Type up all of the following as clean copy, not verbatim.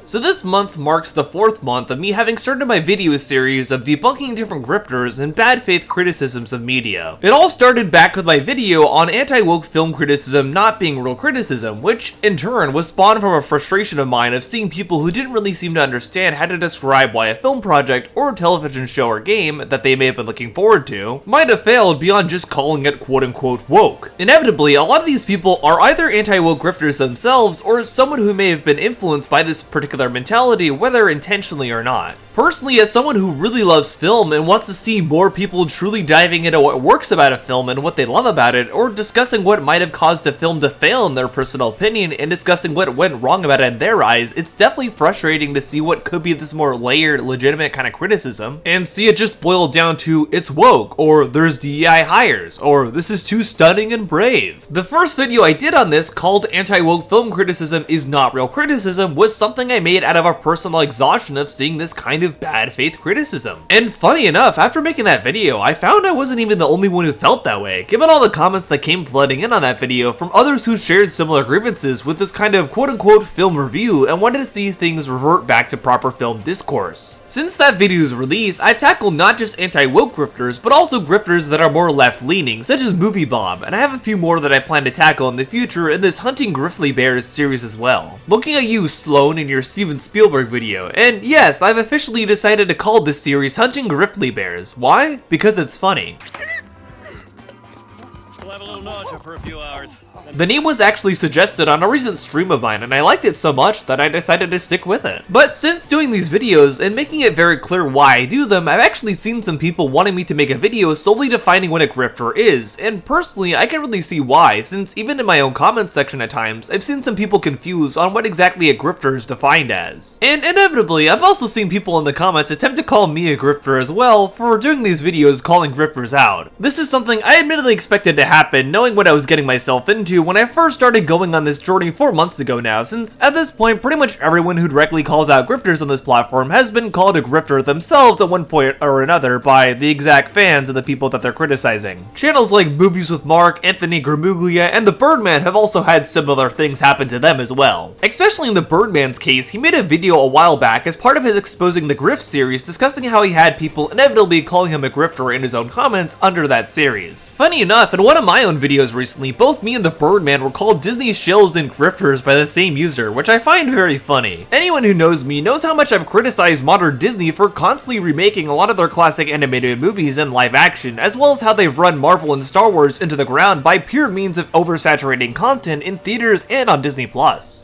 So this month marks the 4th month of me having started my video series of debunking different grifters and bad faith criticisms of media. It all started back with my video on anti-woke film criticism not being real criticism, which in turn was spawned from a frustration of mine of seeing people who didn't really seem to understand how to describe why a film project or television show or game that they may have been looking forward to might have failed beyond just calling it quote-unquote woke. Inevitably, a lot of these people are either anti-woke grifters themselves or someone who may have been influenced by this particular mentality, whether intentionally or not. Personally, as someone who really loves film and wants to see more people truly diving into what works about a film and what they love about it, or discussing what might have caused a film to fail in their personal opinion and discussing what went wrong about it in their eyes, it's definitely frustrating to see what could be this more layered, legitimate kind of criticism, and see it just boil down to, it's woke, or there's DEI hires, or this is too stunning and brave. The first video I did on this, called Anti-Woke Film Criticism is Not Real Criticism, was something I made out of a personal exhaustion of seeing this kind of bad faith criticism. And funny enough, after making that video, I found I wasn't even the only one who felt that way, given all the comments that came flooding in on that video from others who shared similar grievances with this kind of quote-unquote film review and wanted to see things revert back to proper film discourse. Since that video's release, I've tackled not just anti-woke grifters, but also grifters that are more left-leaning, such as Movie Bomb, and I have a few more that I plan to tackle in the future in this Hunting Griftly Bears series as well. Looking at you, Sloan, in your Steven Spielberg video, and yes, I've officially decided to call this series Hunting Griftly Bears. Why? Because it's funny. We'll have a little nausea for a few hours. The name was actually suggested on a recent stream of mine, and I liked it so much that I decided to stick with it. But since doing these videos and making it very clear why I do them, I've actually seen some people wanting me to make a video solely defining what a grifter is, and personally I can really see why, since even in my own comments section at times, I've seen some people confused on what exactly a grifter is defined as. And inevitably, I've also seen people in the comments attempt to call me a grifter as well for doing these videos calling grifters out. This is something I admittedly expected to happen, knowing what I was getting myself into when I first started going on this journey 4 months ago now, since at this point pretty much everyone who directly calls out grifters on this platform has been called a grifter themselves at one point or another by the exact fans of the people that they're criticizing. Channels like Movies with Mark, Anthony Gramuglia, and the Birdman have also had similar things happen to them as well. Especially in the Birdman's case, he made a video a while back as part of his Exposing the Grift series discussing how he had people inevitably calling him a grifter in his own comments under that series. Funny enough, in one of my own videos recently, both me and the Birdman were called Disney shills and grifters by the same user, which I find very funny. Anyone who knows me knows how much I've criticized modern Disney for constantly remaking a lot of their classic animated movies and live action, as well as how they've run Marvel and Star Wars into the ground by pure means of oversaturating content in theaters and on Disney+.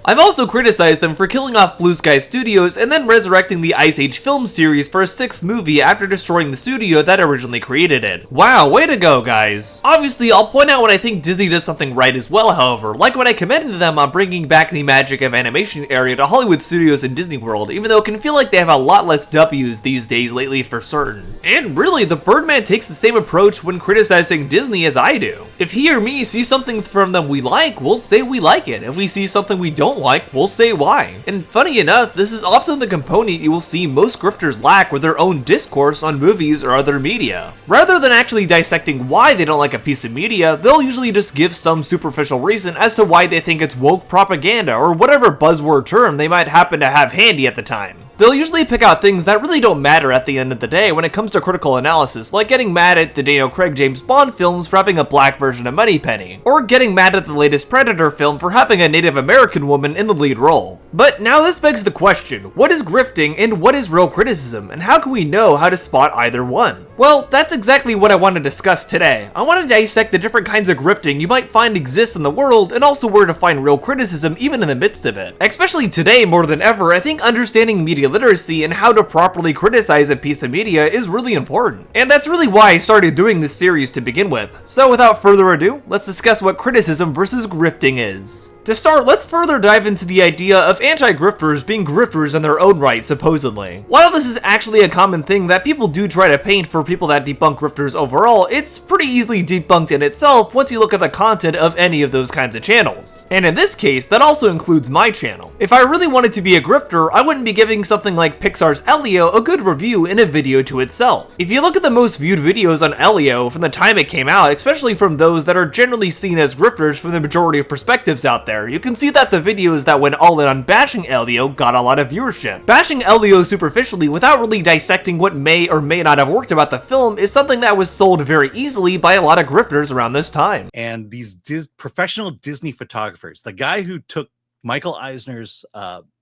I've also criticized them for killing off Blue Sky Studios and then resurrecting the Ice Age film series for a 6th movie after destroying the studio that originally created it. Wow, way to go, guys. Obviously, I'll point out when I think Disney does something right as well, however, like when I commended them on bringing back the magic of animation area to Hollywood Studios and Disney World, even though it can feel like they have a lot less W's these days lately for certain. And really, the Birdman takes the same approach when criticizing Disney as I do. If he or me see something from them we like, we'll say we like it. If we see something we don't like, we'll say why. And funny enough, this is often the component you will see most grifters lack with their own discourse on movies or other media. Rather than actually dissecting why they don't like a piece of media, they'll usually just give some superficial reason as to why they think it's woke propaganda or whatever buzzword term they might happen to have handy at the time. They'll usually pick out things that really don't matter at the end of the day when it comes to critical analysis, like getting mad at the Daniel Craig James Bond films for having a black version of Moneypenny, or getting mad at the latest Predator film for having a Native American woman in the lead role. But now this begs the question, what is grifting and what is real criticism, and how can we know how to spot either one? Well, that's exactly what I want to discuss today. I want to dissect the different kinds of grifting you might find exist in the world, and also where to find real criticism even in the midst of it. Especially today more than ever, I think understanding media literacy and how to properly criticize a piece of media is really important. And that's really why I started doing this series to begin with. So without further ado, let's discuss what criticism versus grifting is. To start, let's further dive into the idea of anti-grifters being grifters in their own right, supposedly. While this is actually a common thing that people do try to paint for people that debunk grifters overall, it's pretty easily debunked in itself once you look at the content of any of those kinds of channels. And in this case, that also includes my channel. If I really wanted to be a grifter, I wouldn't be giving something like Pixar's Elio a good review in a video to itself. If you look at the most viewed videos on Elio from the time it came out, especially from those that are generally seen as grifters from the majority of perspectives out there, there, you can see that the videos that went all in on bashing Elio got a lot of viewership. Bashing Elio superficially without really dissecting what may or may not have worked about the film is something that was sold very easily by a lot of grifters around this time. And these professional Disney photographers, the guy who took Michael Eisner's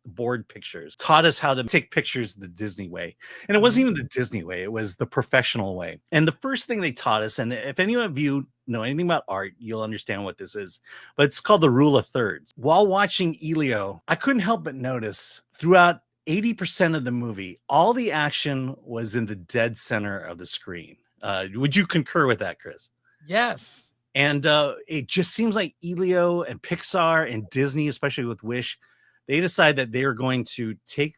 board pictures, taught us how to take pictures the Disney way. And it wasn't even the Disney way, it was the professional way. And the first thing they taught us, and if any of you know anything about art, you'll understand what this is, but it's called the rule of thirds. While watching Elio, I couldn't help but notice throughout 80% of the movie, all the action was in the dead center of the screen. Would you concur with that, Chris? Yes. And it just seems like Elio and Pixar and Disney, especially with Wish, they decide that they are going to take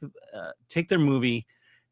their movie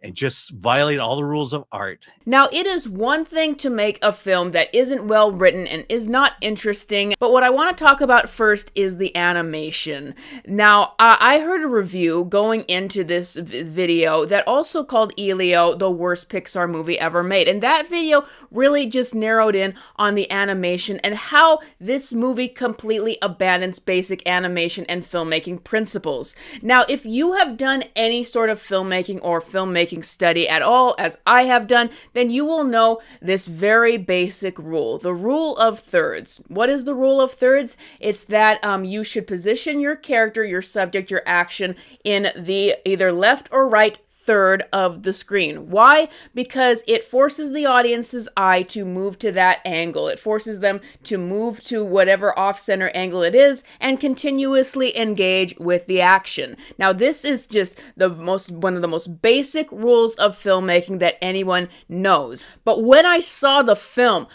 and just violate all the rules of art. Now, it is one thing to make a film that isn't well written and is not interesting, but what I want to talk about first is the animation. Now, I heard a review going into this video that also called Elio the worst Pixar movie ever made, and that video really just narrowed in on the animation and how this movie completely abandons basic animation and filmmaking principles. Now, if you have done any sort of filmmaking or filmmaking study at all, as I have done, then you will know this very basic rule, the rule of thirds. What is the rule of thirds? It's that you should position your character, your subject, your action in the either left or right third of the screen. Why? Because it forces the audience's eye to move to that angle. It forces them to move to whatever off-center angle it is and continuously engage with the action. Now, this is just one of the most basic rules of filmmaking that anyone knows. But when I saw the film,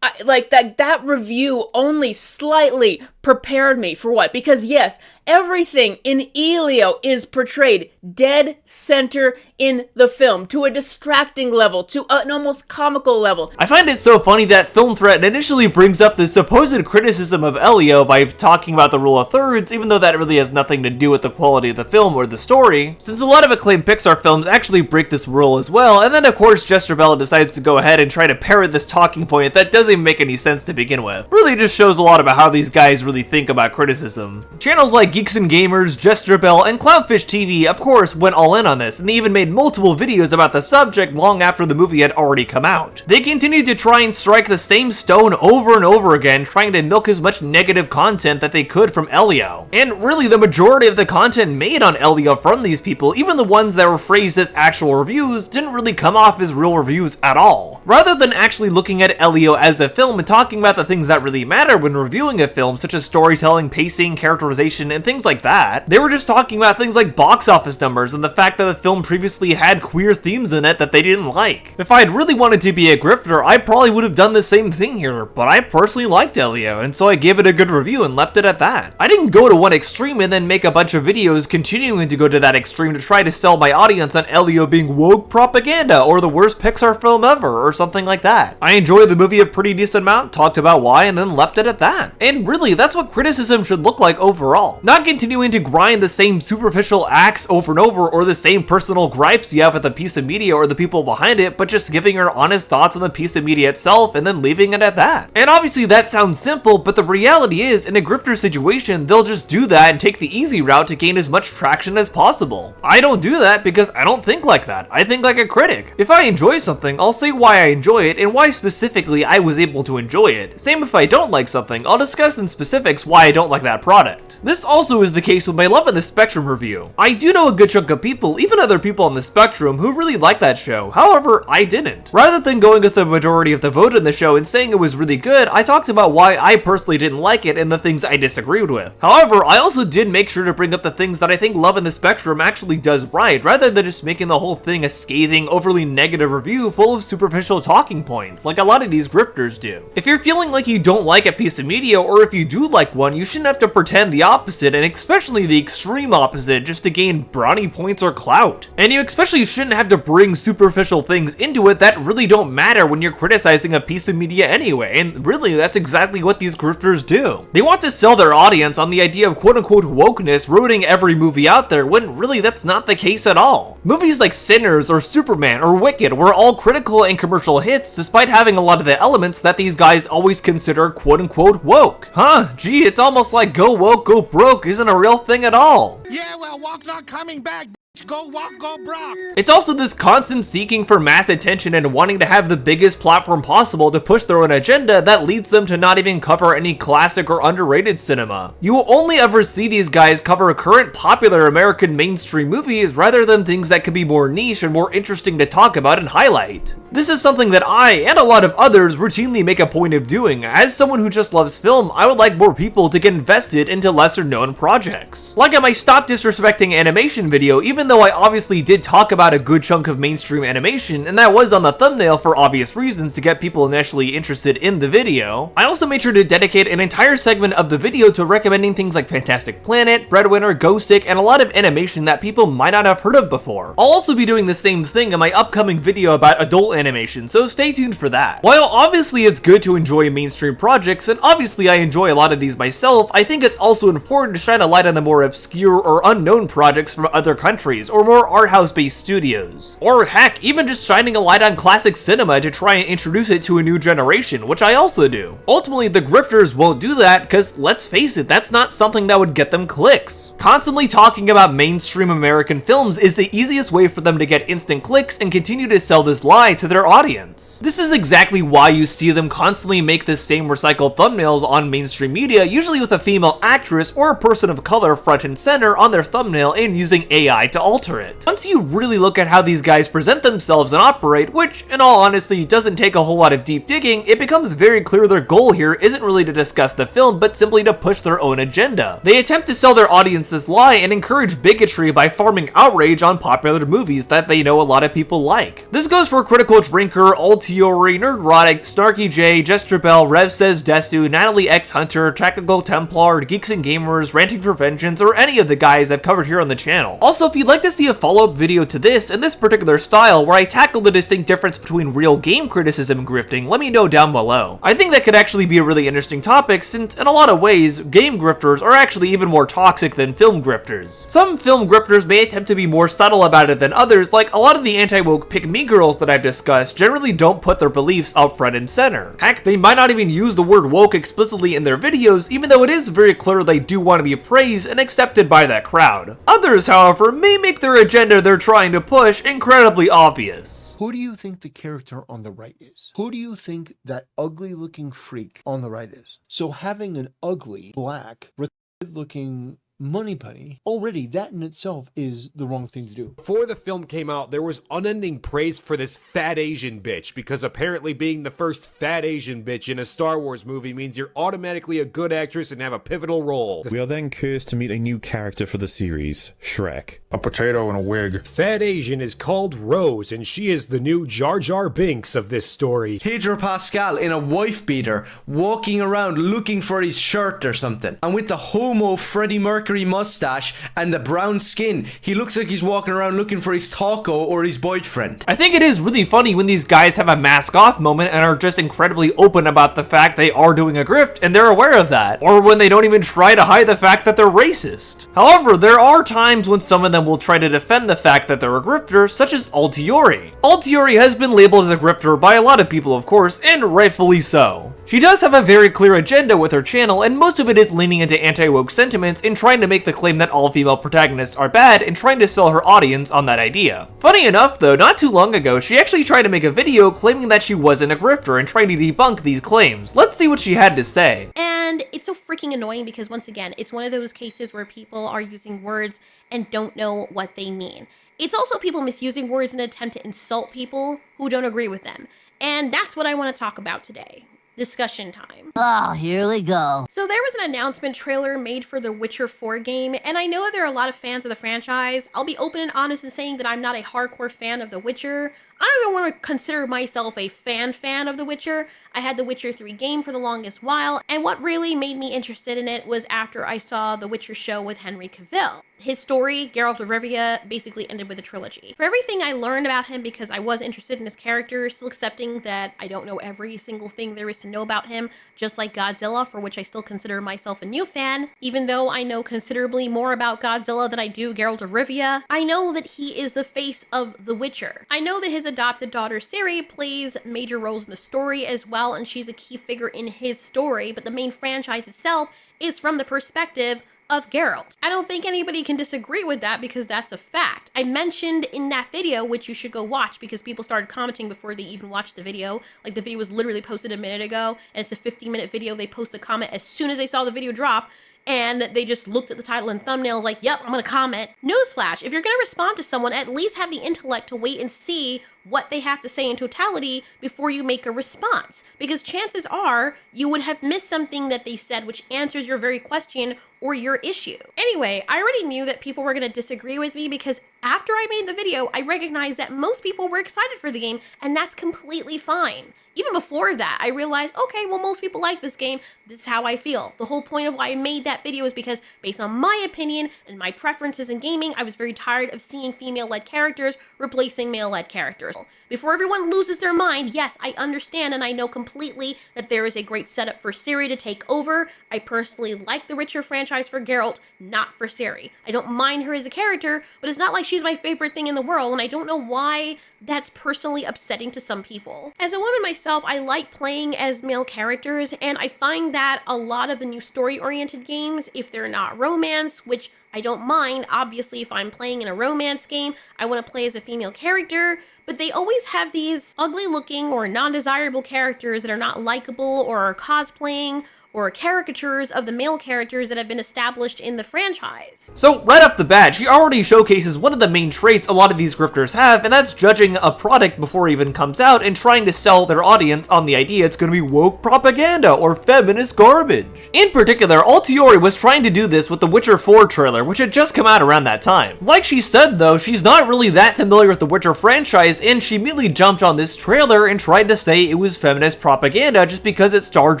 that review only slightly prepared me for what? Because yes, everything in Elio is portrayed dead center in the film, to a distracting level, to an almost comical level. I find it so funny that Film Threat initially brings up the supposed criticism of Elio by talking about the rule of thirds, even though that really has nothing to do with the quality of the film or the story, since a lot of acclaimed Pixar films actually break this rule as well, and then of course Jester Bell decides to go ahead and try to parrot this talking point that doesn't even make any sense to begin with. Really just shows a lot about how these guys really think about criticism. Channels like Geeks and Gamers, Jester Bell, and Clownfish TV of course went all in on this, and they even made multiple videos about the subject long after the movie had already come out. They continued to try and strike the same stone over and over again, trying to milk as much negative content that they could from Elio. And really the majority of the content made on Elio from these people, even the ones that were phrased as actual reviews, didn't really come off as real reviews at all. Rather than actually looking at Elio as a film and talking about the things that really matter when reviewing a film, such as storytelling, pacing, characterization, and things like that, they were just talking about things like box office numbers and the fact that the film previously had queer themes in it that they didn't like. If I had really wanted to be a grifter, I probably would have done the same thing here, but I personally liked Elio, and so I gave it a good review and left it at that. I didn't go to one extreme and then make a bunch of videos continuing to go to that extreme to try to sell my audience on Elio being woke propaganda or the worst Pixar film ever or something like that. I enjoyed the movie a pretty decent amount, talked about why, and then left it at that. And really, that's what criticism should look like overall. Not continuing to grind the same superficial acts over and over or the same personal gripes you have with a piece of media or the people behind it, but just giving your honest thoughts on the piece of media itself and then leaving it at that. And obviously that sounds simple, but the reality is, in a grifter situation, they'll just do that and take the easy route to gain as much traction as possible. I don't do that because I don't think like that. I think like a critic. If I enjoy something, I'll say why I enjoy it and why specifically I was able to enjoy it. Same if I don't like something, I'll discuss in specifics why I don't like that product. This also is the case with my Love on the Spectrum review. I do know a good chunk of people, even other people on the spectrum, who really like that show. However, I didn't. Rather than going with the majority of the vote in the show and saying it was really good, I talked about why I personally didn't like it and the things I disagreed with. However, I also did make sure to bring up the things that I think Love on the Spectrum actually does right, rather than just making the whole thing a scathing, overly negative review full of superficial talking points, like a lot of these grifters do. If you're feeling like you don't like a piece of media, or if you do like one, you shouldn't have to pretend the opposite, and especially the extreme opposite, just to gain brownie points or clout. And you especially shouldn't have to bring superficial things into it that really don't matter when you're criticizing a piece of media anyway, and really that's exactly what these grifters do. They want to sell their audience on the idea of quote-unquote wokeness ruining every movie out there, when really that's not the case at all. Movies like Sinners or Superman or Wicked were all critical and commercial hits despite having a lot of the elements that these guys always consider quote-unquote woke. Huh, gee, it's almost like go woke, go broke isn't a real thing at all. Yeah, well, walk not coming back. Go walk, go broke. It's also this constant seeking for mass attention and wanting to have the biggest platform possible to push their own agenda that leads them to not even cover any classic or underrated cinema. You will only ever see these guys cover current popular American mainstream movies rather than things that could be more niche and more interesting to talk about and highlight. This is something that I, and a lot of others, routinely make a point of doing. As someone who just loves film, I would like more people to get invested into lesser known projects. Like in my Stop Disrespecting Animation video, even though I obviously did talk about a good chunk of mainstream animation, and that was on the thumbnail for obvious reasons to get people initially interested in the video, I also made sure to dedicate an entire segment of the video to recommending things like Fantastic Planet, Breadwinner, Ghostic, and a lot of animation that people might not have heard of before. I'll also be doing the same thing in my upcoming video about adult animation, so stay tuned for that. While obviously it's good to enjoy mainstream projects, and obviously I enjoy a lot of these myself, I think it's also important to shine a light on the more obscure or unknown projects from other countries, or more art house based studios. Or heck, even just shining a light on classic cinema to try and introduce it to a new generation, which I also do. Ultimately, the grifters won't do that because, let's face it, that's not something that would get them clicks. Constantly talking about mainstream American films is the easiest way for them to get instant clicks and continue to sell this lie to their audience. This is exactly why you see them constantly make the same recycled thumbnails on mainstream media, usually with a female actress or a person of color front and center on their thumbnail and using AI to alter it. Once you really look at how these guys present themselves and operate, which in all honesty doesn't take a whole lot of deep digging, it becomes very clear their goal here isn't really to discuss the film, but simply to push their own agenda. They attempt to sell their audience this lie and encourage bigotry by farming outrage on popular movies that they know a lot of people like. This goes for Critical Drinker, Altiori, Nerdrotic, Snarky J, Jester Bell, Rev Says Desu, Natalie X Hunter, Tactical Templar, Geeks and Gamers, Ranting for Vengeance, or any of the guys I've covered here on the channel. Also, if you'd like to see a follow-up video to this in this particular style where I tackle the distinct difference between real game criticism and grifting, let me know down below. I think that could actually be a really interesting topic since in a lot of ways, game grifters are actually even more toxic than film grifters. Some film grifters may attempt to be more subtle about it than others, like a lot of the anti-woke pick-me girls that I've discussed generally don't put their beliefs out front and center. Heck, they might not even use the word woke explicitly in their videos, even though it is very clear they do want to be praised and accepted by that crowd. Others, however, may make their agenda they're trying to push incredibly obvious. Who do you think the character on the right is? Who do you think that ugly looking freak on the right is? So having an ugly, black, retarded looking money bunny, already that in itself is the wrong thing to do. Before the film came out, there was unending praise for this fat Asian bitch, because apparently being the first fat Asian bitch in a Star Wars movie means you're automatically a good actress and have a pivotal role. We are then cursed to meet a new character for the series, Shrek. A potato in a wig. Fat Asian is called Rose, and she is the new Jar Jar Binks of this story. Pedro Pascal in a wife beater, walking around looking for his shirt or something. And with the homo Freddie Mercury mustache and the brown skin, he looks like he's walking around looking for his taco or his boyfriend. I think it is really funny when these guys have a mask off moment and are just incredibly open about the fact they are doing a grift and they're aware of that, or when they don't even try to hide the fact that they're racist. However, there are times when some of them will try to defend the fact that they're a grifter, such as Altiori. Altiori has been labeled as a grifter by a lot of people, of course, and rightfully so. She does have a very clear agenda with her channel, and most of it is leaning into anti-woke sentiments and trying to make the claim that all female protagonists are bad and trying to sell her audience on that idea. Funny enough though, not too long ago, she actually tried to make a video claiming that she wasn't a grifter and trying to debunk these claims. Let's see what she had to say. And it's so freaking annoying because once again, it's one of those cases where people are using words and don't know what they mean. It's also people misusing words in an attempt to insult people who don't agree with them. And that's what I want to talk about today. Discussion time. Oh, here we go. So there was an announcement trailer made for the Witcher 4 game, and I know there are a lot of fans of the franchise. I'll be open and honest in saying that I'm not a hardcore fan of The Witcher. I don't even want to consider myself a fan of The Witcher. I had The Witcher 3 game for the longest while, and what really made me interested in it was after I saw The Witcher show with Henry Cavill. his story, Geralt of Rivia, basically ended with a trilogy. For everything I learned about him, because I was interested in his character, still accepting that I don't know every single thing there is to know about him, just like Godzilla, for which I still consider myself a new fan, even though I know considerably more about Godzilla than I do Geralt of Rivia. I know that he is the face of The Witcher. I know that his adopted daughter Ciri plays major roles in the story as well, and she's a key figure in his story, but the main franchise itself is from the perspective of Geralt. I don't think anybody can disagree with that because that's a fact. I mentioned in that video, which you should go watch because people started commenting before they even watched the video. Like, the video was literally posted a minute ago, and it's a 15-minute video. They post the comment as soon as they saw the video drop, and they just looked at the title and thumbnail like, yep, I'm gonna comment. Newsflash, if you're gonna respond to someone, at least have the intellect to wait and see what they have to say in totality before you make a response. Because chances are you would have missed something that they said which answers your very question or your issue. Anyway, I already knew that people were gonna disagree with me because after I made the video, I recognized that most people were excited for the game, and that's completely fine. Even before that, I realized, okay, well, most people like this game. This is how I feel. The whole point of why I made that video is because, based on my opinion and my preferences in gaming, I was very tired of seeing female-led characters replacing male-led characters. Before everyone loses their mind, yes, I understand and I know completely that there is a great setup for Ciri to take over. I personally like the Witcher franchise for Geralt, not for Ciri. I don't mind her as a character, but it's not like she's my favorite thing in the world, and I don't know why that's personally upsetting to some people. As a woman myself, I like playing as male characters, and I find that a lot of the new story-oriented games, if they're not romance, which I don't mind, obviously if I'm playing in a romance game, I want to play as a female character, but they always have these ugly-looking or non-desirable characters that are not likable or are cosplaying or caricatures of the male characters that have been established in the franchise. So right off the bat, she already showcases one of the main traits a lot of these grifters have, and that's judging a product before it even comes out and trying to sell their audience on the idea it's gonna be woke propaganda or feminist garbage. In particular, Altiori was trying to do this with the Witcher 4 trailer, which had just come out around that time. Like she said though, she's not really that familiar with the Witcher franchise, and she immediately jumped on this trailer and tried to say it was feminist propaganda just because it starred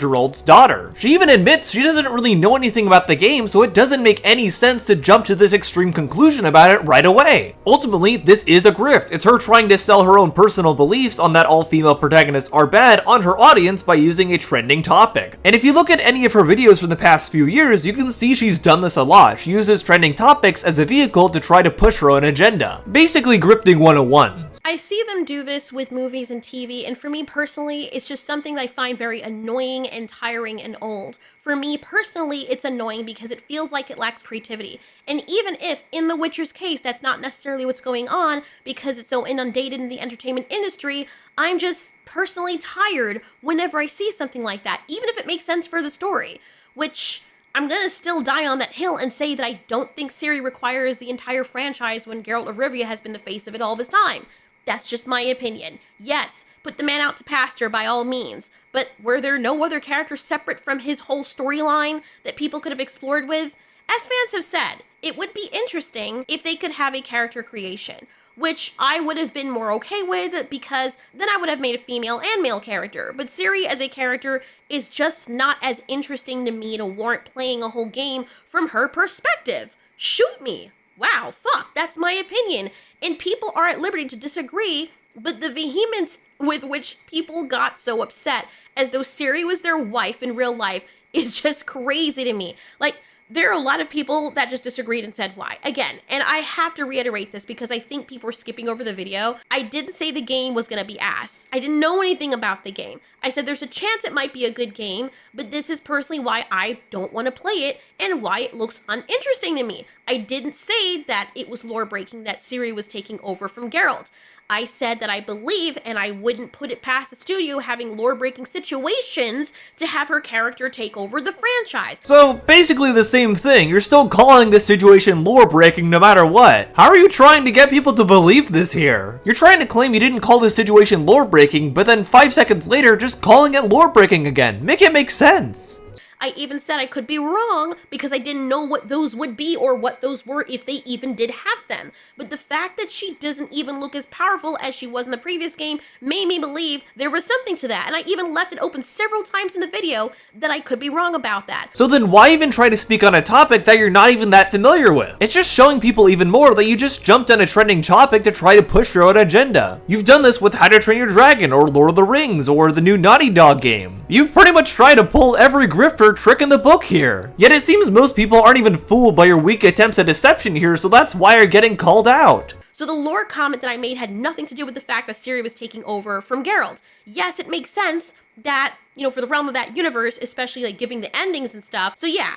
Geralt's daughter. She even admits she doesn't really know anything about the game, so it doesn't make any sense to jump to this extreme conclusion about it right away. Ultimately, this is a grift. It's her trying to sell her own personal beliefs on that all female protagonists are bad on her audience by using a trending topic. And if you look at any of her videos from the past few years, you can see she's done this a lot. She uses trending topics as a vehicle to try to push her own agenda. Basically grifting 101. I see them do this with movies and TV, and for me personally, it's just something that I find very annoying and tiring and old. For me personally, it's annoying because it feels like it lacks creativity. And even if, in The Witcher's case, that's not necessarily what's going on because it's so inundated in the entertainment industry, I'm just personally tired whenever I see something like that, even if it makes sense for the story, which I'm gonna still die on that hill and say that I don't think Ciri requires the entire franchise when Geralt of Rivia has been the face of it all this time. That's just my opinion. Yes, put the man out to pasture by all means, but were there no other characters separate from his whole storyline that people could have explored with? As fans have said, it would be interesting if they could have a character creation, which I would have been more okay with because then I would have made a female and male character, but Ciri as a character is just not as interesting to me to warrant playing a whole game from her perspective. Shoot me! Wow, fuck, that's my opinion. And people are at liberty to disagree, but the vehemence with which people got so upset as though Ciri was their wife in real life is just crazy to me. Like, there are a lot of people that just disagreed and said why. Again, and I have to reiterate this because I think people are skipping over the video. I didn't say the game was gonna be ass. I didn't know anything about the game. I said there's a chance it might be a good game, but this is personally why I don't want to play it and why it looks uninteresting to me. I didn't say that it was lore breaking that Ciri was taking over from Geralt. I said that I believe, and I wouldn't put it past the studio having lore-breaking situations to have her character take over the franchise. So basically the same thing. You're still calling this situation lore-breaking no matter what. How are you trying to get people to believe this here? You're trying to claim you didn't call this situation lore-breaking, but then 5 seconds later just calling it lore-breaking again. Make it make sense. I even said I could be wrong because I didn't know what those would be or what those were if they even did have them. But the fact that she doesn't even look as powerful as she was in the previous game made me believe there was something to that. And I even left it open several times in the video that I could be wrong about that. So then why even try to speak on a topic that you're not even that familiar with? It's just showing people even more that you just jumped on a trending topic to try to push your own agenda. You've done this with How to Train Your Dragon or Lord of the Rings or the new Naughty Dog game. You've pretty much tried to pull every grifter trick in the book here. Yet it seems most people aren't even fooled by your weak attempts at deception here, so that's why you're getting called out. So the lore comment that I made had nothing to do with the fact that Ciri was taking over from Geralt. Yes, it makes sense that, you know, for the realm of that universe, especially like giving the endings and stuff. So yeah,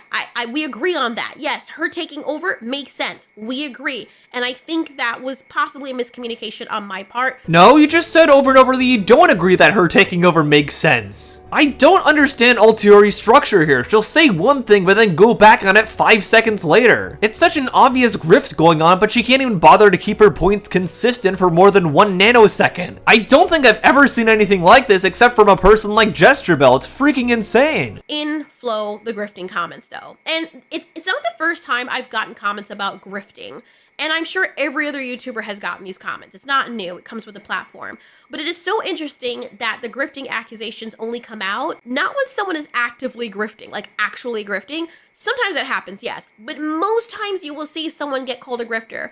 we agree on that. Yes, her taking over makes sense. We agree. And I think that was possibly a miscommunication on my part. No, you just said over and over that you don't agree that her taking over makes sense. I don't understand Altiori's structure here. She'll say one thing, but then go back on it 5 seconds later. It's such an obvious grift going on, but she can't even bother to keep her points consistent for more than 1 nanosecond. I don't think I've ever seen anything like this except from a person like Gesture Bell. It's freaking insane. In flow the grifting comments though. And it's not the first time I've gotten comments about grifting. And I'm sure every other YouTuber has gotten these comments. It's not new, it comes with the platform. But it is so interesting that the grifting accusations only come out, not when someone is actively grifting, like actually grifting. Sometimes that happens, yes. But most times you will see someone get called a grifter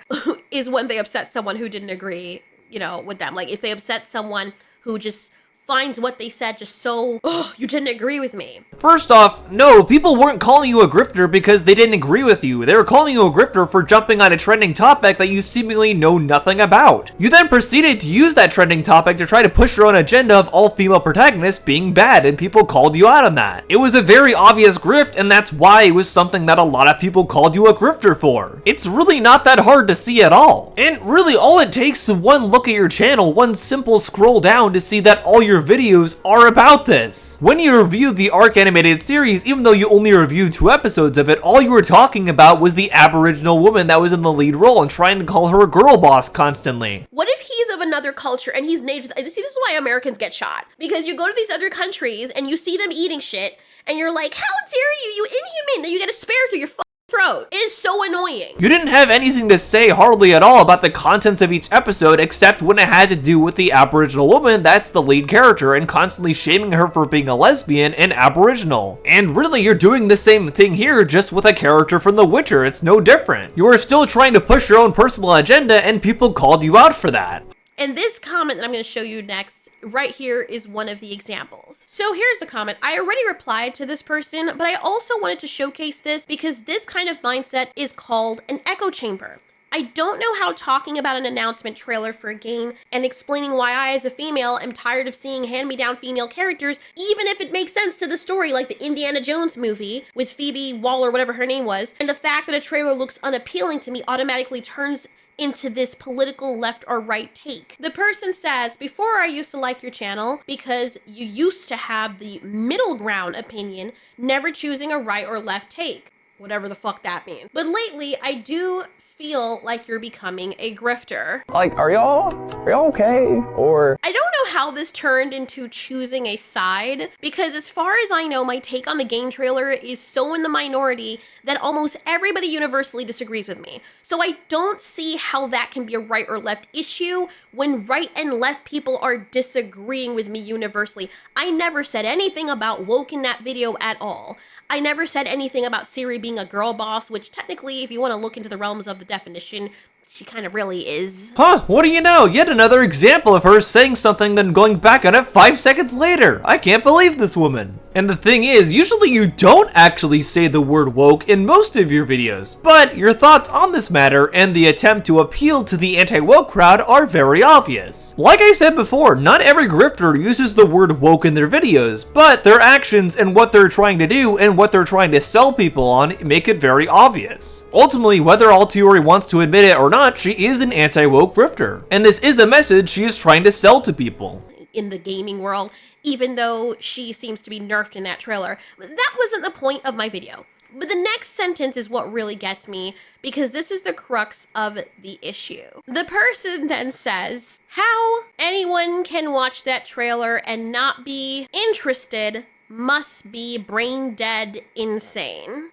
is when they upset someone who didn't agree, you know, with them. Like if they upset someone who just finds what they said just so, oh, you didn't agree with me. First off, no, people weren't calling you a grifter because they didn't agree with you. They were calling you a grifter for jumping on a trending topic that you seemingly know nothing about. You then proceeded to use that trending topic to try to push your own agenda of all female protagonists being bad, and people called you out on that. It was a very obvious grift, and that's why it was something that a lot of people called you a grifter for. It's really not that hard to see at all. And really, all it takes is one look at your channel, one simple scroll down to see that all your videos are about this. When you reviewed the Arc animated series, even though you only reviewed 2 episodes of it, all you were talking about was the Aboriginal woman that was in the lead role and trying to call her a girl boss constantly. What if he's of another culture and he's native? See, this is why Americans get shot. Because you go to these other countries and you see them eating shit and you're like, how dare you, you inhuman, that you get a spear through your throat. It is so annoying. You didn't have anything to say hardly at all about the contents of each episode except when it had to do with the Aboriginal woman that's the lead character and constantly shaming her for being a lesbian and Aboriginal. And really, you're doing the same thing here just with a character from The Witcher. It's no different. You are still trying to push your own personal agenda and people called you out for that. And this comment that I'm going to show you next, right here, is one of the examples. So here's the comment. I already replied to this person, but I also wanted to showcase this because this kind of mindset is called an echo chamber. I don't know how talking about an announcement trailer for a game and explaining why I, as a female, am tired of seeing hand-me-down female characters, even if it makes sense to the story, like the Indiana Jones movie with Phoebe Waller, whatever her name was, and the fact that a trailer looks unappealing to me automatically turns into this political left or right take. The person says, before I used to like your channel because you used to have the middle ground opinion, never choosing a right or left take. Whatever the fuck that means. But lately, I do feel like you're becoming a grifter. Like, are y'all okay? Or I don't know how this turned into choosing a side, because as far as I know, my take on the game trailer is so in the minority that almost everybody universally disagrees with me. So I don't see how that can be a right or left issue when right and left people are disagreeing with me universally. I never said anything about woke in that video at all. I never said anything about Ciri being a girl boss, which technically, if you want to look into the realms of the definition, she kind of really is. Huh, what do you know? Yet another example of her saying something then going back on it 5 seconds later. I can't believe this woman. And the thing is, usually you don't actually say the word woke in most of your videos, but your thoughts on this matter and the attempt to appeal to the anti-woke crowd are very obvious. Like I said before, not every grifter uses the word woke in their videos, but their actions and what they're trying to do and what they're trying to sell people on make it very obvious. Ultimately, whether Altiori wants to admit it or not, she is an anti-woke grifter, and this is a message she is trying to sell to people. In the gaming world, even though she seems to be nerfed in that trailer. That wasn't the point of my video. But the next sentence is what really gets me, because this is the crux of the issue. The person then says, how anyone can watch that trailer and not be interested must be brain dead insane.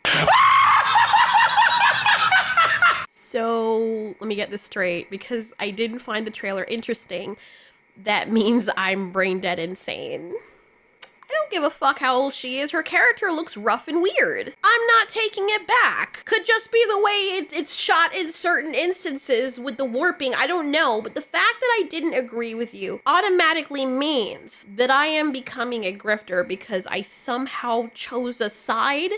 So let me get this straight, because I didn't find the trailer interesting. That means I'm brain dead insane. I don't give a fuck how old she is. Her character looks rough and weird. I'm not taking it back. Could just be the way it's shot in certain instances with the warping. I don't know. But the fact that I didn't agree with you automatically means that I am becoming a grifter because I somehow chose a side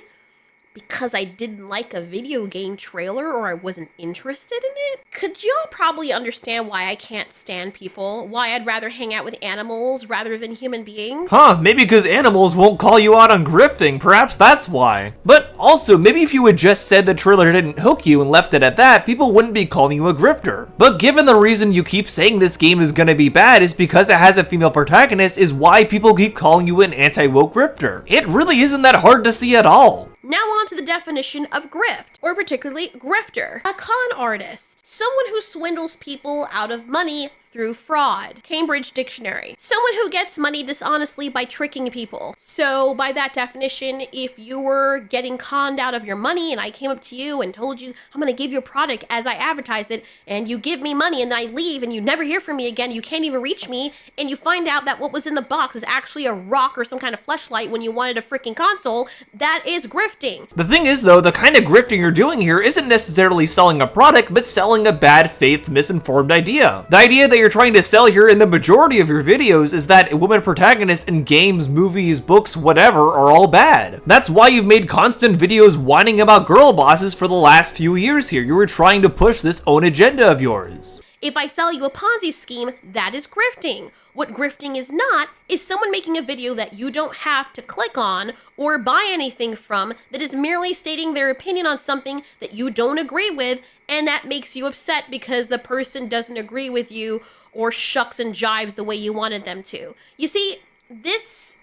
because I didn't like a video game trailer or I wasn't interested in it? Could y'all probably understand why I can't stand people? Why I'd rather hang out with animals rather than human beings? Huh, maybe because animals won't call you out on grifting, perhaps that's why. But also, maybe if you had just said the trailer didn't hook you and left it at that, people wouldn't be calling you a grifter. But given the reason you keep saying this game is gonna be bad is because it has a female protagonist is why people keep calling you an anti-woke grifter. It really isn't that hard to see at all. Now on to the definition of grift, or particularly grifter. A con artist. Someone who swindles people out of money through fraud. Cambridge Dictionary. Someone who gets money dishonestly by tricking people. So by that definition, if you were getting conned out of your money and I came up to you and told you I'm gonna give you a product as I advertise it, and you give me money and then I leave and you never hear from me again, you can't even reach me, and you find out that what was in the box is actually a rock or some kind of fleshlight when you wanted a freaking console, that is grifting. The thing is though, the kind of grifting you're doing here isn't necessarily selling a product, but selling a bad faith, misinformed idea. The idea that you're trying to sell here in the majority of your videos is that women protagonists in games, movies, books, whatever are all bad. That's why you've made constant videos whining about girl bosses for the last few years here. You were trying to push this own agenda of yours. If I sell you a Ponzi scheme, that is grifting. What grifting is not is someone making a video that you don't have to click on or buy anything from, that is merely stating their opinion on something that you don't agree with, and that makes you upset because the person doesn't agree with you or shucks and jives the way you wanted them to. You see, this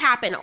happen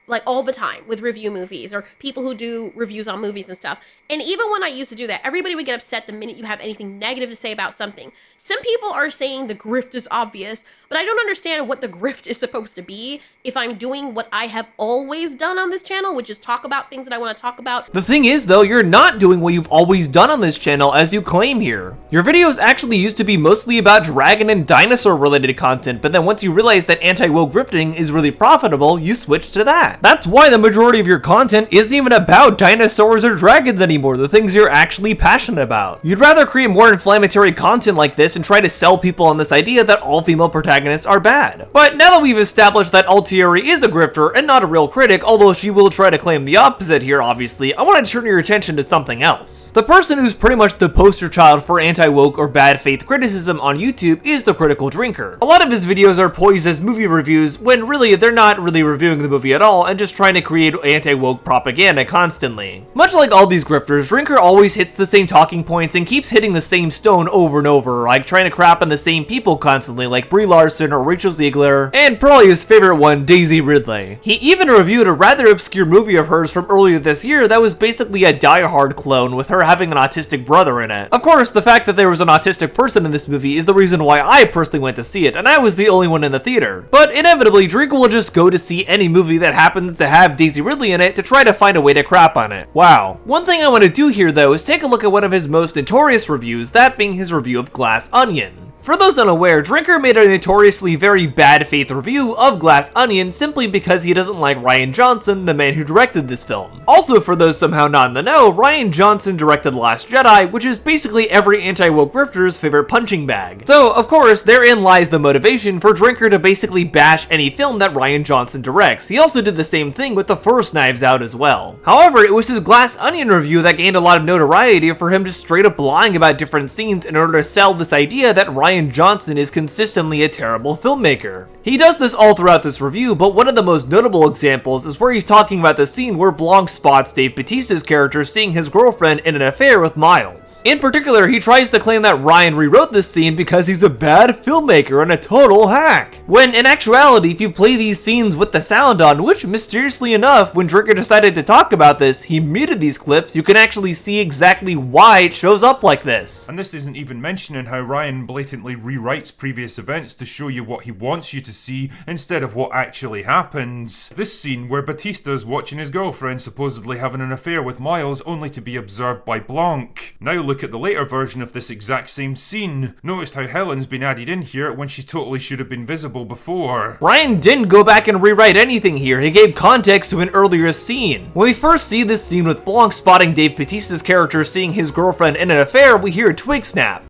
like all the time with review movies or people who do reviews on movies and stuff. And even when I used to do that, everybody would get upset the minute you have anything negative to say about something. Some people are saying the grift is obvious, but I don't understand what the grift is supposed to be if I'm doing what I have always done on this channel, which is talk about things that I want to talk about. The thing is though, you're not doing what you've always done on this channel as you claim here. Your videos actually used to be mostly about dragon and dinosaur related content, but then once you realized that anti-woke grifting is really profitable, you switched to that. That's why the majority of your content isn't even about dinosaurs or dragons anymore, the things you're actually passionate about. You'd rather create more inflammatory content like this and try to sell people on this idea that all female protagonists are bad. But now that we've established that Altieri is a grifter and not a real critic, although she will try to claim the opposite here obviously, I want to turn your attention to something else. The person who's pretty much the poster child for anti-woke or bad faith criticism on YouTube is the Critical Drinker. A lot of his videos are poised as movie reviews when really they're not really reviewing the movie at all and just trying to create anti-woke propaganda constantly. Much like all these grifters, Drinker always hits the same talking points and keeps hitting the same stone over and over, like trying to crap on the same people constantly, like Brie Larson or Rachel Zegler, and probably his favorite one, Daisy Ridley. He even reviewed a rather obscure movie of hers from earlier this year that was basically a Die Hard clone with her having an autistic brother in it. Of course, the fact that there was an autistic person in this movie is the reason why I personally went to see it, and I was the only one in the theater. But inevitably, Drinker will just go to see any movie that happens to have Daisy Ridley in it to try to find a way to crap on it. Wow. One thing I want to do here though is take a look at one of his most notorious reviews, that being his review of Glass Onion. For those unaware, Drinker made a notoriously very bad faith review of Glass Onion simply because he doesn't like Rian Johnson, the man who directed this film. Also, for those somehow not in the know, Rian Johnson directed The Last Jedi, which is basically every anti-woke grifter's favorite punching bag. So, of course, therein lies the motivation for Drinker to basically bash any film that Rian Johnson directs. He also did the same thing with the first Knives Out as well. However, it was his Glass Onion review that gained a lot of notoriety for him just straight up lying about different scenes in order to sell this idea that Rian Johnson is consistently a terrible filmmaker. He does this all throughout this review, but one of the most notable examples is where he's talking about the scene where Blanc spots Dave Bautista's character seeing his girlfriend in an affair with Miles. In particular, he tries to claim that Ryan rewrote this scene because he's a bad filmmaker and a total hack. When in actuality, if you play these scenes with the sound on, which mysteriously enough, when Drinker decided to talk about this, he muted these clips, you can actually see exactly why it shows up like this. And this isn't even mentioning how Ryan blatantly constantly rewrites previous events to show you what he wants you to see instead of what actually happens. This scene where Batista's watching his girlfriend supposedly having an affair with Miles only to be observed by Blanc. Now look at the later version of this exact same scene. Notice how Helen's been added in here when she totally should have been visible before. Ryan didn't go back and rewrite anything here, he gave context to an earlier scene. When we first see this scene with Blanc spotting Dave Bautista's character seeing his girlfriend in an affair, we hear a twig snap.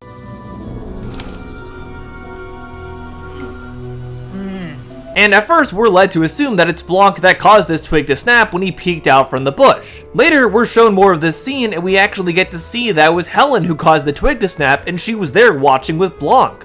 And at first, we're led to assume that it's Blanc that caused this twig to snap when he peeked out from the bush. Later, we're shown more of this scene and we actually get to see that it was Helen who caused the twig to snap and she was there watching with Blanc.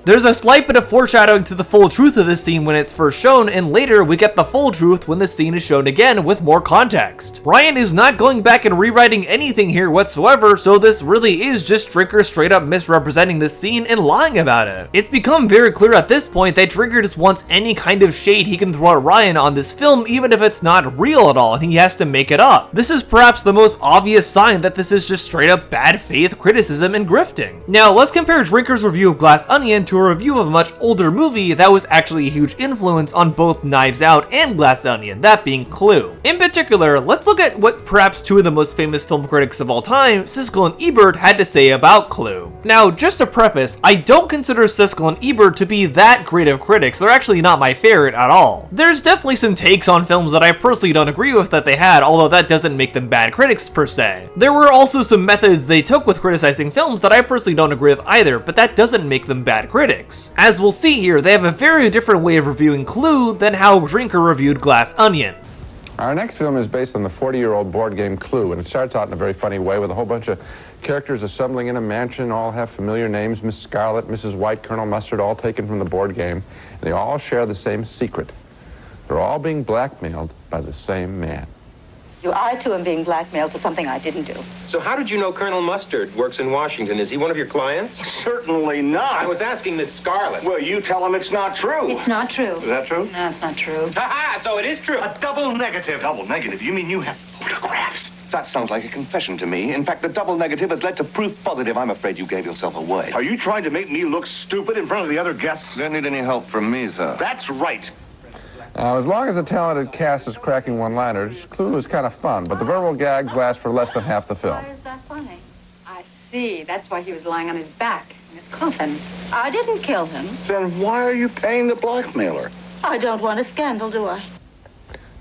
There's a slight bit of foreshadowing to the full truth of this scene when it's first shown, and later we get the full truth when the scene is shown again with more context. Ryan is not going back and rewriting anything here whatsoever, so this really is just Drinker straight up misrepresenting this scene and lying about it. It's become very clear at this point that Drinker just wants any kind of shade he can throw at Ryan on this film, even if it's not real at all and he has to make it up. This is perhaps the most obvious sign that this is just straight up bad faith criticism and grifting. Now let's compare Drinker's review of Glass Onion to a review of a much older movie that was actually a huge influence on both Knives Out and Glass Onion, that being Clue. In particular, let's look at what perhaps two of the most famous film critics of all time, Siskel and Ebert, had to say about Clue. Now, just to preface, I don't consider Siskel and Ebert to be that great of critics. They're actually not my favorite at all. There's definitely some takes on films that I personally don't agree with that they had, although that doesn't make them bad critics per se. There were also some methods they took with criticizing films that I personally don't agree with either, but that doesn't make them bad critics. As we'll see here, they have a very different way of reviewing Clue than how Drinker reviewed Glass Onion. Our next film is based on the 40-year-old board game Clue, and it starts out in a very funny way with a whole bunch of characters assembling in a mansion, all have familiar names, Miss Scarlet, Mrs. White, Colonel Mustard, all taken from the board game, and they all share the same secret. They're all being blackmailed by the same man. I, too, am being blackmailed for something I didn't do. So how did you know Colonel Mustard works in Washington? Is he one of your clients? Certainly not. I was asking Miss Scarlet. Well, you tell him it's not true. It's not true. Is that true? No, it's not true. Ha-ha, so it is true. A double negative. Double negative? You mean you have photographs? That sounds like a confession to me. In fact, the double negative has led to proof positive. I'm afraid you gave yourself away. Are you trying to make me look stupid in front of the other guests? Don't need any help from me, sir. That's right. As long as the talented cast is cracking one-liners, Clue is kind of fun, but the verbal gags last for less than half the film. Why is that funny? I see. That's why he was lying on his back in his coffin. I didn't kill him. Then why are you paying the blackmailer? I don't want a scandal, do I?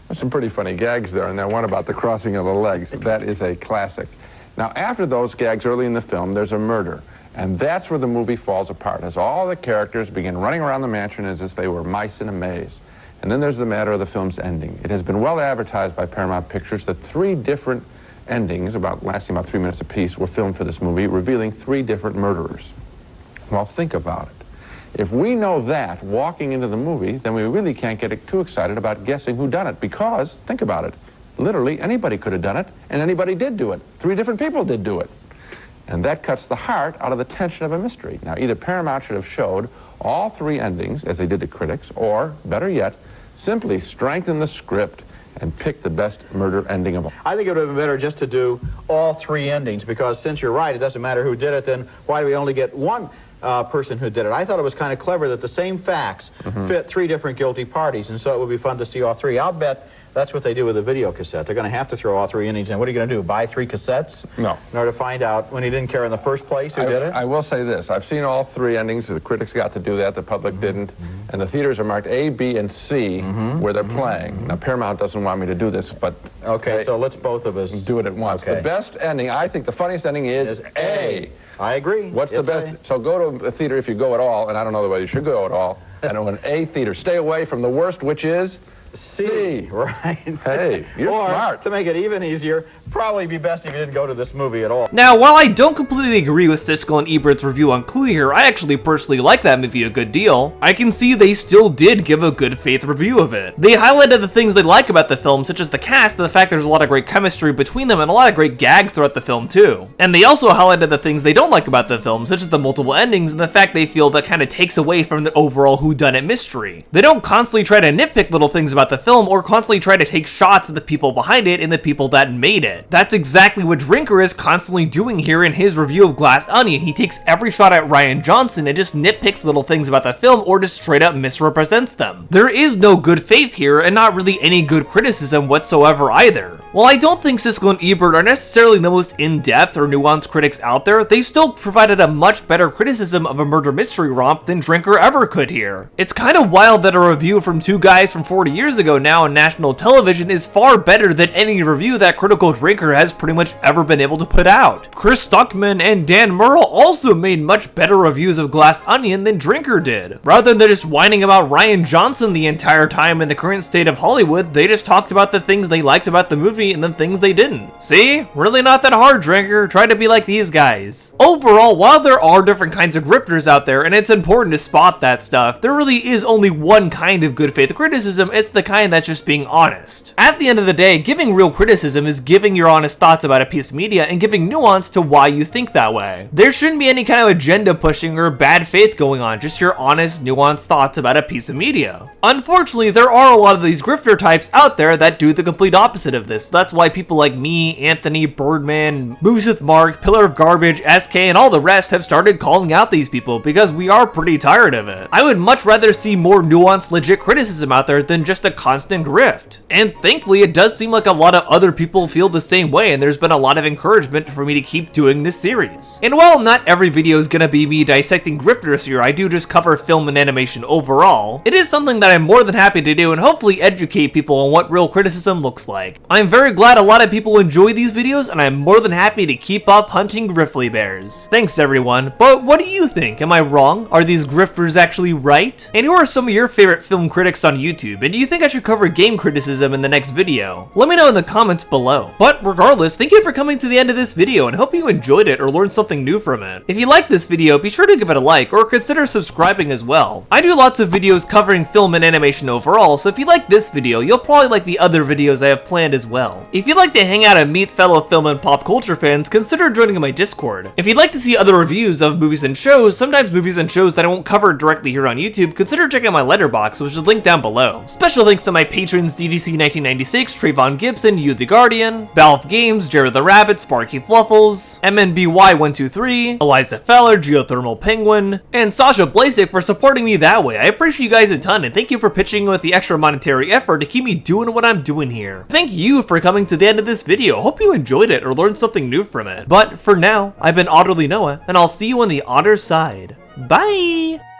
There's some pretty funny gags there, and that one about the crossing of the legs. That is a classic. Now, after those gags early in the film, there's a murder. And that's where the movie falls apart, as all the characters begin running around the mansion as if they were mice in a maze. And then there's the matter of the film's ending. It has been well advertised by Paramount Pictures that 3 different endings, lasting about 3 minutes apiece, were filmed for this movie, revealing 3 different murderers. Well, think about it. If we know that walking into the movie, then we really can't get too excited about guessing who done it, because, think about it, literally anybody could have done it, and anybody did do it. 3 different people did do it. And that cuts the heart out of the tension of a mystery. Now, either Paramount should have showed all 3 endings, as they did to critics, or, better yet, simply strengthen the script and pick the best murder ending of all. I think it would have been better just to do all 3 endings, because since you're right, it doesn't matter who did it, then why do we only get one person who did it? I thought it was kind of clever that the same facts fit 3 different guilty parties, and so it would be fun to see all 3. I'll bet that's what they do with a video cassette. They're going to have to throw all 3 endings in. What are you going to do, buy 3 cassettes? No. In order to find out, when he didn't care in the first place, who did it? I will say this. I've seen all 3 endings. The critics got to do that. The public didn't. And the theaters are marked A, B, and C where they're playing. Now, Paramount doesn't want me to do this, but... Okay, so let's both of us... do it at once. Okay. The best ending, I think the funniest ending is A. I agree. What's the best? So go to a theater if you go at all, and I don't know whether you should go at all, and an A theater. Stay away from the worst, which is... C. Right. Hey, you're smart. To make it even easier, probably be best if you didn't go to this movie at all. Now, while I don't completely agree with Siskel and Ebert's review on Clue here, I actually personally like that movie a good deal. I can see they still did give a good faith review of it. They highlighted the things they like about the film, such as the cast and the fact there's a lot of great chemistry between them and a lot of great gags throughout the film too. And they also highlighted the things they don't like about the film, such as the multiple endings and the fact they feel that kind of takes away from the overall whodunit mystery. They don't constantly try to nitpick little things about about the film or constantly try to take shots at the people behind it and the people that made it. That's exactly what Drinker is constantly doing here in his review of Glass Onion. He takes every shot at Rian Johnson and just nitpicks little things about the film or just straight up misrepresents them. There is no good faith here and not really any good criticism whatsoever either. While I don't think Siskel and Ebert are necessarily the most in-depth or nuanced critics out there, they've still provided a much better criticism of a murder mystery romp than Drinker ever could here. It's kind of wild that a review from two guys from 40 years ago now on national television is far better than any review that Critical Drinker has pretty much ever been able to put out. Chris Stuckman and Dan Murrell also made much better reviews of Glass Onion than Drinker did. Rather than just whining about Rian Johnson the entire time in the current state of Hollywood, they just talked about the things they liked about the movie and the things they didn't. See? Really not that hard, Drinker. Try to be like these guys. Overall, while there are different kinds of grifters out there, and it's important to spot that stuff, there really is only one kind of good faith criticism. It's the kind that's just being honest. At the end of the day, giving real criticism is giving your honest thoughts about a piece of media and giving nuance to why you think that way. There shouldn't be any kind of agenda pushing or bad faith going on, just your honest, nuanced thoughts about a piece of media. Unfortunately, there are a lot of these grifter types out there that do the complete opposite of this. That's why people like me, Anthony, Birdman, Moves with Mark, Pillar of Garbage, SK, and all the rest have started calling out these people because we are pretty tired of it. I would much rather see more nuanced, legit criticism out there than just a constant grift. And thankfully, it does seem like a lot of other people feel the same way, and there's been a lot of encouragement for me to keep doing this series. And while not every video is gonna be me dissecting grifters here, I do just cover film and animation overall, it is something that I'm more than happy to do and hopefully educate people on what real criticism looks like. I'm very glad a lot of people enjoy these videos, and I'm more than happy to keep up hunting Griftly Bears. Thanks everyone, but what do you think? Am I wrong? Are these grifters actually right? And who are some of your favorite film critics on YouTube? And do you think I should cover game criticism in the next video? Let me know in the comments below. But regardless, thank you for coming to the end of this video and hope you enjoyed it or learned something new from it. If you liked this video, be sure to give it a like or consider subscribing as well. I do lots of videos covering film and animation overall, so if you like this video, you'll probably like the other videos I have planned as well. If you'd like to hang out and meet fellow film and pop culture fans, consider joining my Discord. If you'd like to see other reviews of movies and shows, sometimes movies and shows that I won't cover directly here on YouTube, consider checking out my letterbox, which is linked down below. Special thanks to my patrons DDC1996, Trayvon Gibson, You the Guardian, Valve Games, Jared the Rabbit, Sparky Fluffles, MNBY123, Eliza Feller, Geothermal Penguin, and Sasha Blasik for supporting me that way. I appreciate you guys a ton, and thank you for pitching with the extra monetary effort to keep me doing what I'm doing here. Thank you for coming to the end of this video. Hope you enjoyed it or learned something new from it. But for now, I've been Otterly Noah, and I'll see you on the other side. Bye!